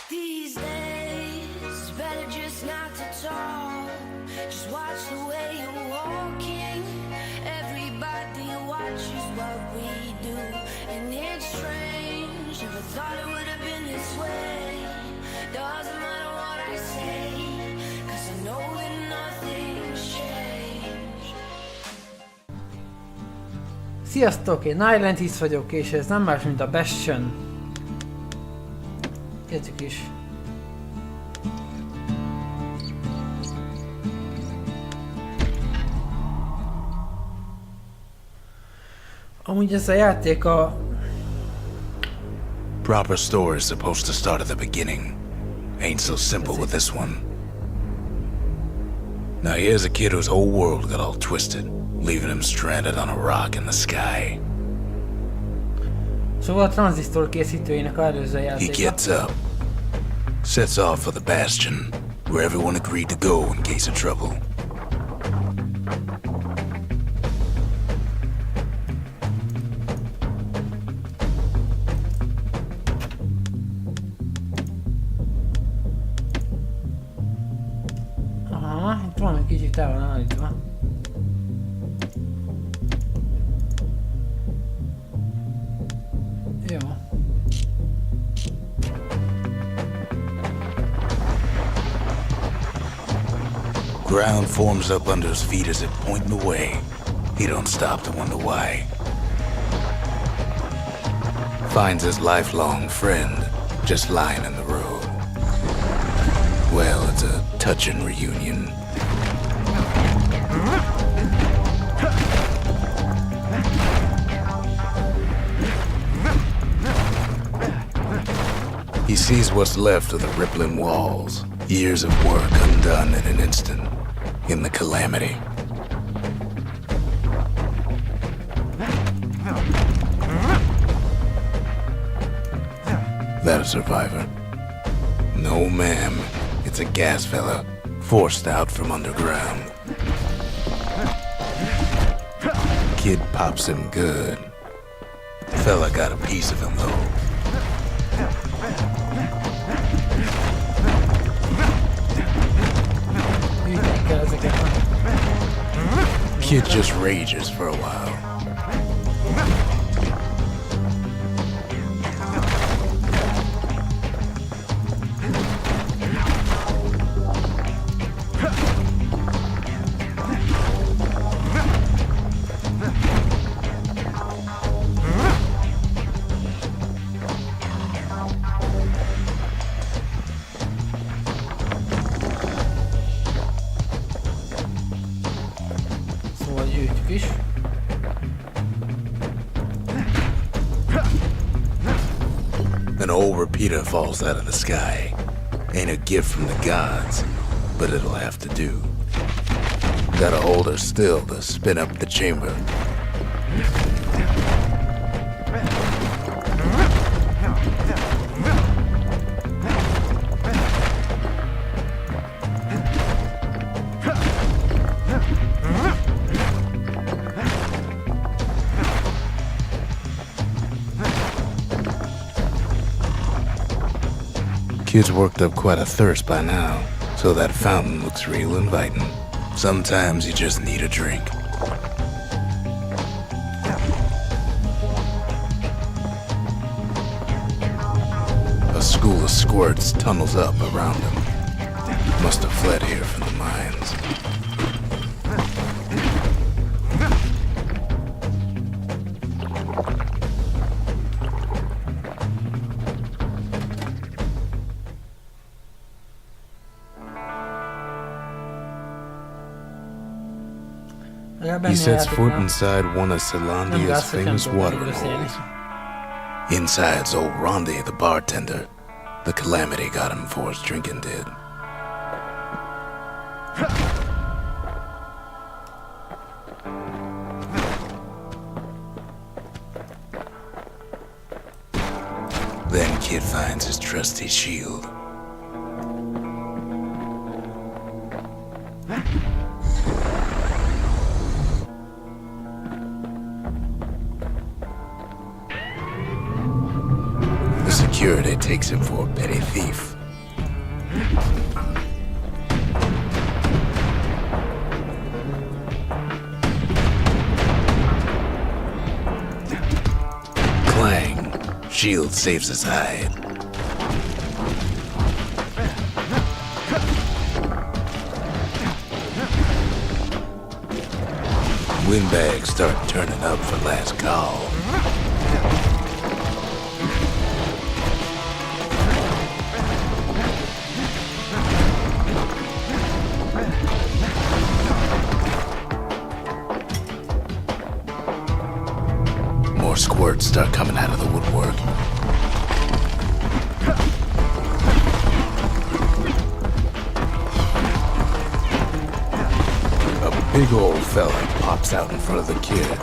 These days, it's better just not to talk. Just watch the way you're walking. Everybody watches what we do, and it's strange. Never thought it would have been this way. Doesn't matter what I say, 'cause I know that nothing's changed. Sziasztok, én Island vagyok, és ez nem más, mint a Bastion. Kezdjük is. Amúgy ez a játék a... Proper story is supposed to start at the beginning. Ain't so simple with this one. Now here's a kid whose whole world got all twisted, leaving him stranded on a rock in the sky. Szóval a Transistor készítőjének a előző He játéka. gets up, sets off for the Bastion, where everyone agreed to go in case of trouble. Aha, itt valami kicsit el van állítva. Jó. Ground forms up under his feet as if pointing the way. He don't stop to wonder why. Finds his lifelong friend just lying in the road. Well, it's a touching reunion. He sees what's left of the rippling walls. Years of work undone in an instant. In the calamity. That a survivor? No, ma'am. It's a gas fella, forced out from underground. Kid pops him good. Fella got a piece of him, though. Kid just rages for a while. An old repeater falls out of the sky. Ain't a gift from the gods, but it'll have to do. Gotta hold her still to spin up the chamber. Kid's worked up quite a thirst by now, so that fountain looks real inviting. Sometimes you just need a drink. A school of squirts tunnels up around him. Must have fled here from the mines. He sets foot inside one of Celandia's famous watering holes. Inside's old Rondi, the bartender. The calamity got him before his drinking did. Then Kid finds his trusty shield. Security takes him for a petty thief. Clang. Shield saves his hide. Windbags start turning up for last call. More squirts start coming out of the woodwork. A big old fella pops out in front of the kid.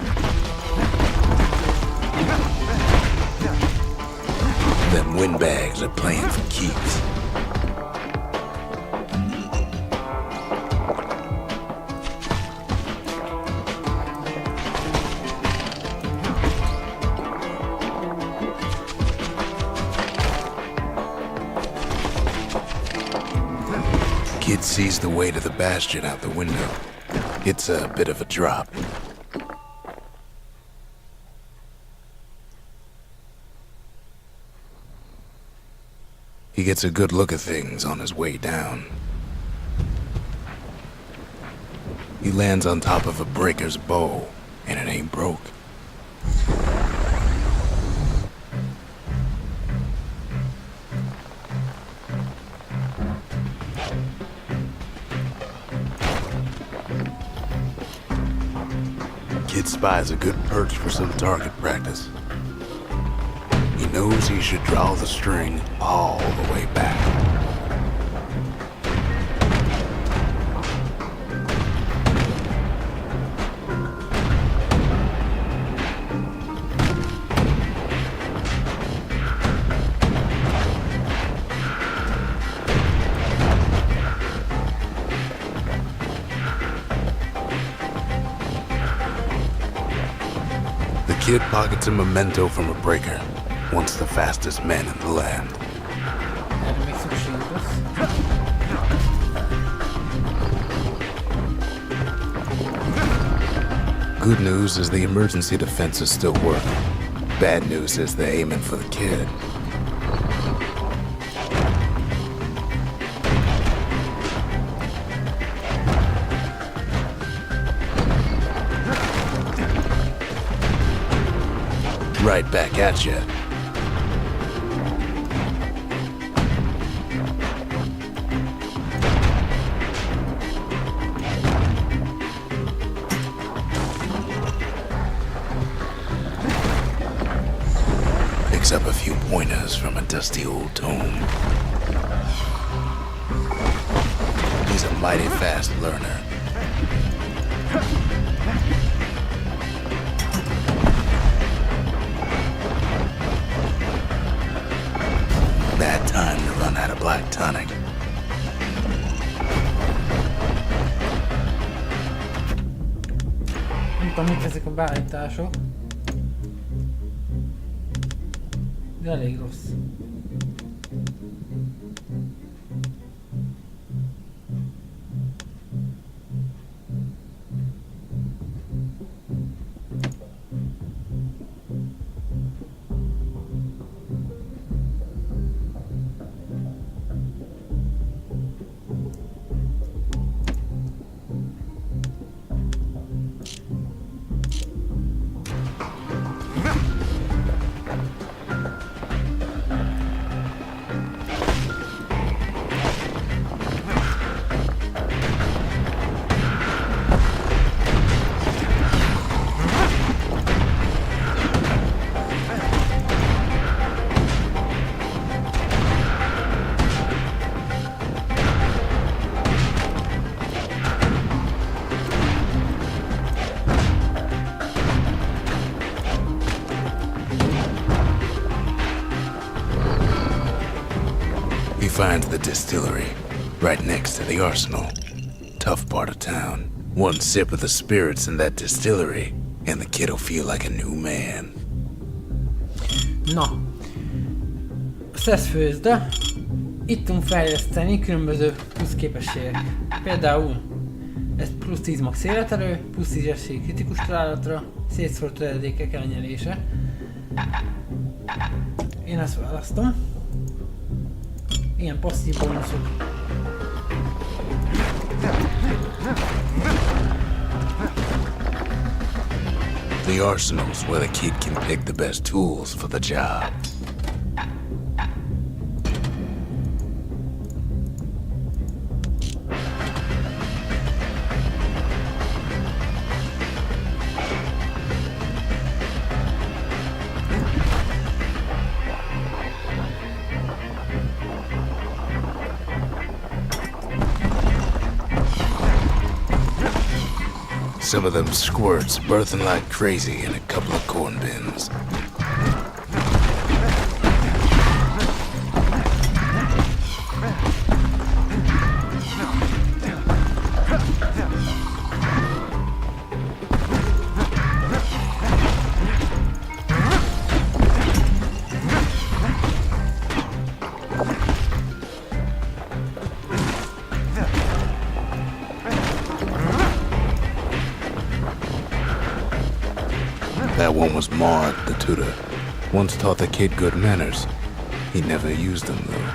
Them windbags are playing for keeps. Kid sees the way to the Bastion out the window. It's a bit of a drop. He gets a good look at things on his way down. He lands on top of a breaker's bow, and it ain't broke. Kid spies a good perch for some target practice. He knows he should draw the string all the way back. The kid pockets a memento from a breaker, once the fastest man in the land. Good news is the emergency defenses still work. Bad news is they're aiming for the kid. Right back at you. Picks up a few pointers from a dusty old tome. He's a mighty fast learner. Bad time to run out of black tonic. Nem tudom, mik ezek a beállítások. De elég rossz. Finds the distillery, right next to the arsenal. Tough part of town. One sip of the spirits in that distillery, and the kid'll feel like a new man. Na. Ezt főzd, de Itt tudunk fejleszteni különböző plusz képességek. Például ez plusz 10 max életerő, plusz 10 esély kritikus találatra, szétszórt töredékek elnyelése. Én ezt választom. Ilyen passzív bónuszok. The arsenal's where the kid can pick the best tools for the job. Some of them squirts birthing like crazy in a couple of corn bins. That one was Maud, the tutor. Once taught the kid good manners. He never used them, though.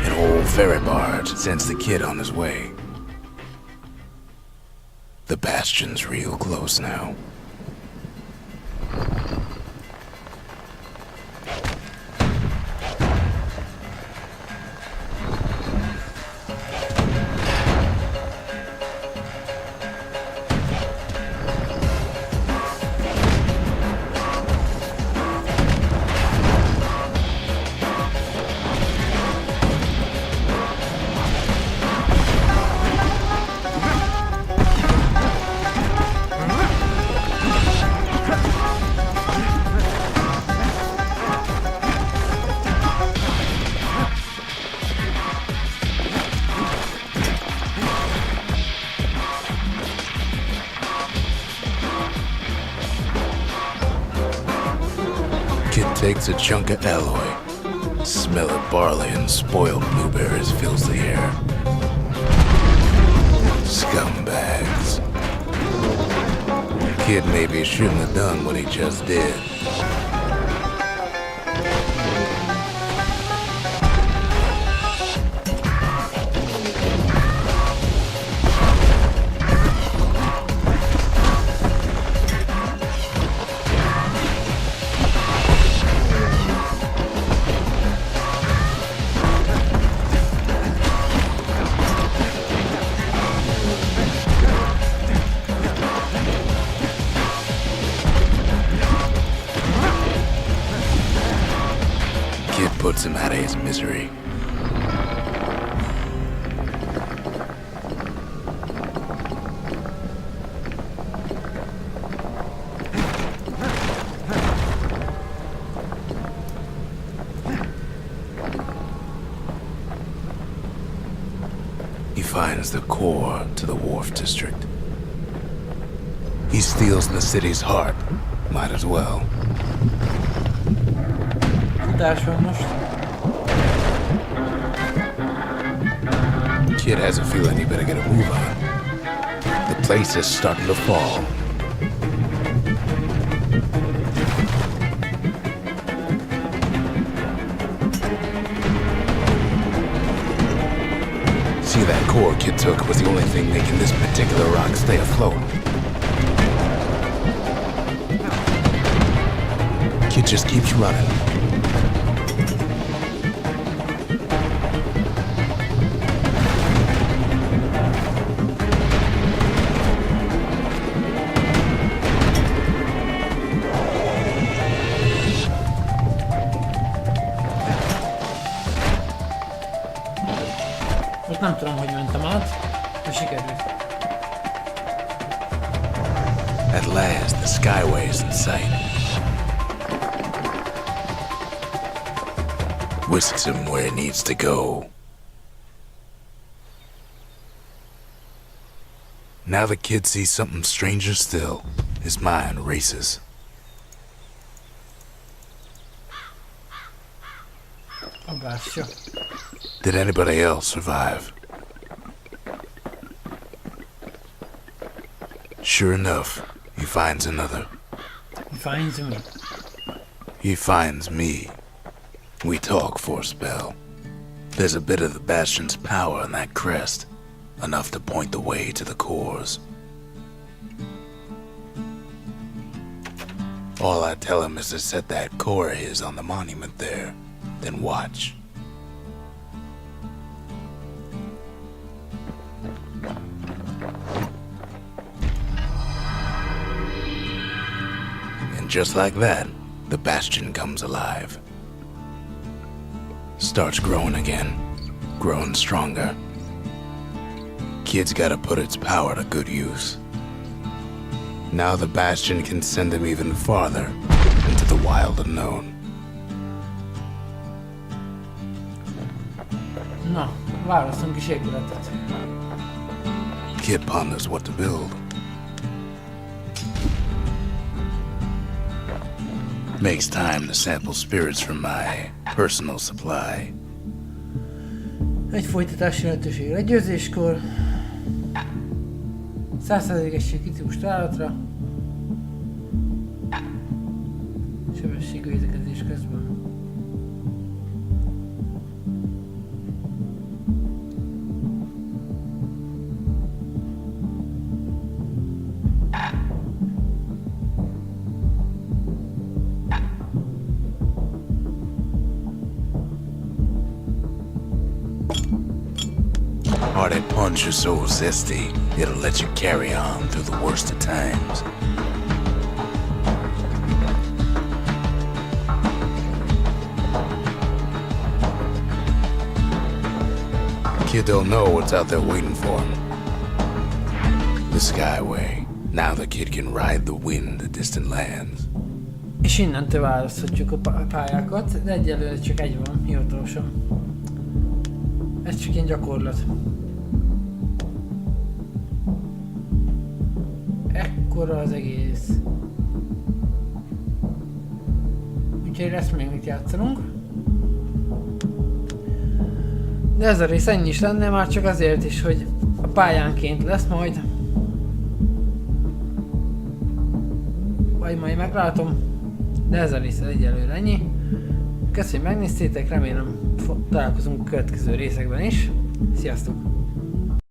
An old ferry barge sends the kid on his way. The Bastion's real close now. Takes a chunk of alloy. Smell of barley and spoiled blueberries fills the air. Scumbags. Kid maybe shouldn't have done what he just did. Puts him out of his misery. He finds the core to the wharf district. He steals the city's heart. Might as well. Kid has a feeling he better get a move on. The place is starting to fall. See, that core Kid took was the only thing making this particular rock stay afloat. Kid just keeps running. Nem tudom, hogy mentem át, de sikerült. At last, the skyway is in sight. whisks him where he needs to go. Now the kid sees something stranger still. His mind races. A Bastion. Did anybody else survive? Sure enough, he finds another. He finds me. He finds me. We talk for a spell. There's a bit of the Bastion's power in that crest, enough to point the way to the cores. All I tell him is to set that core of his on the monument there, then watch. And just like that, the Bastion comes alive. Starts growing again, growing stronger. Kid's gotta put its power to good use. Now the Bastion can send him even farther into the wild unknown. Na, választunk is épületet. Kid ponders what to build. Makes time to sample spirits from my personal supply. Egy folytatási lehetőség legyőzéskor. 100% esély kritikus találatra. Sebességű védekezés közben. Hearted punch is so zesty, it'll let you carry on through the worst of times. Kid don't know what's out there waiting for him. The Skyway. Now the kid can ride the wind to distant lands. És innentől választhatjuk a pályákat, de egyelőre csak egy van, hivatalosan. Ez csak ilyen gyakorlat. Ekkora az egész. Úgyhogy lesz még mit játszanunk. De ez a rész ennyi is lenne, már csak azért is, hogy a pályánként lesz majd. Vagy majd meglátom. De ez a rész egyelőre ennyi. Köszönöm, hogy megnéztétek, remélem találkozunk a következő részekben is. Sziasztok!